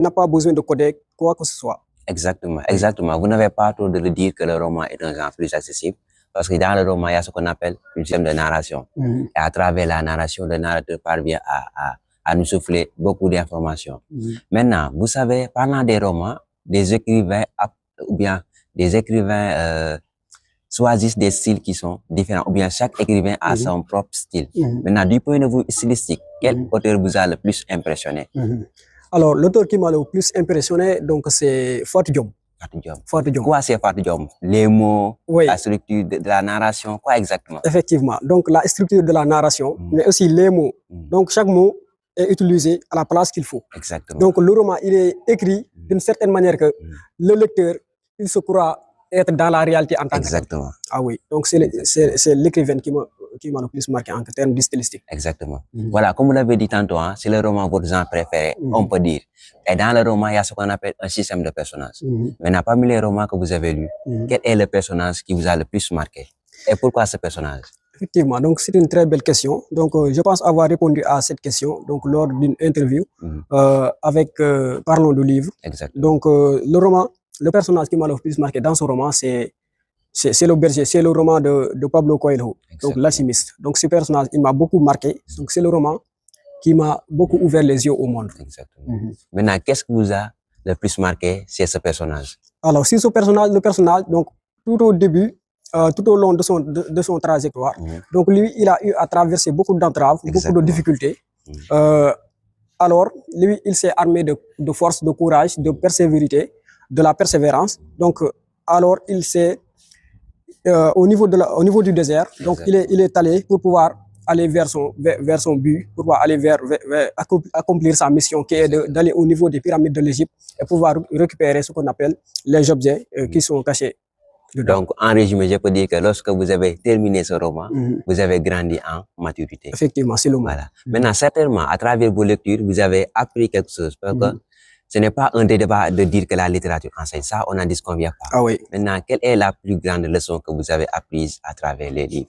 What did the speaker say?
n'a pas besoin de coder quoi que ce soit. Exactement, exactement. Vous n'avez pas tort de le dire que le roman est un genre plus accessible, parce que dans le roman, il y a ce qu'on appelle une système de narration. Et à travers la narration, le narrateur parvient à nous souffler beaucoup d'informations. Maintenant, vous savez, parlant des romans, des écrivains, ou bien des écrivains choisissent des styles qui sont différents, ou bien chaque écrivain a son propre style. Maintenant, du point de vue stylistique, quel auteur vous a le plus impressionné? Alors, l'auteur qui m'a le plus impressionné, donc, c'est Fatou Diom. Fatou Diom. Quoi c'est Fatou Diom? Les mots, oui. La structure de la narration, quoi exactement? Effectivement. Donc, la structure de la narration, mais aussi les mots. Donc, chaque mot est utilisé à la place qu'il faut. Exactement. Donc, le roman, il est écrit d'une certaine manière que le lecteur, il se croit être dans la réalité en tant que tel. Exactement. Ah oui. Donc, c'est l'écrivain qui m'a le plus marqué en termes de stylistique. Exactement. Voilà, comme vous l'avez dit tantôt, hein, c'est le roman votre genre préféré, on peut dire. Et dans le roman, il y a ce qu'on appelle un système de personnages. Maintenant, parmi les romans que vous avez lus, quel est le personnage qui vous a le plus marqué? Et pourquoi ce personnage? Effectivement, donc c'est une très belle question. Donc, je pense avoir répondu à cette question donc, lors d'une interview avec Parlons du livre. Exactement. Donc, le roman, le personnage qui m'a le plus marqué dans ce roman, c'est le berger, c'est le roman de Pablo Coelho, donc l'alchimiste. Donc, ce personnage, il m'a beaucoup marqué. Donc, c'est le roman qui m'a beaucoup ouvert les yeux au monde. Exactement. Maintenant, qu'est-ce qui vous a le plus marqué chez ce personnage? Alors, si ce personnage, le personnage, donc, tout au début, tout au long de son trajectoire, donc lui, il a eu à traverser beaucoup d'entraves, beaucoup de difficultés. Alors, lui, il s'est armé de force, de courage, de persévérité, de la persévérance. Donc, alors, il s'est, au niveau du désert, donc il est allé pour pouvoir aller vers son but, pour pouvoir aller accomplir sa mission qui est d'aller au niveau des pyramides de l'Égypte et pouvoir récupérer ce qu'on appelle les objets qui sont cachés dedans. Donc, en résumé, je peux dire que lorsque vous avez terminé ce roman, vous avez grandi en maturité. Effectivement, c'est le mot. Voilà. Maintenant, certainement, à travers vos lectures, vous avez appris quelque chose. Parce que ce n'est pas un débat de dire que la littérature enseigne. Ça, on n'en disconvient pas. Ah oui. Maintenant, quelle est la plus grande leçon que vous avez apprise à travers les livres?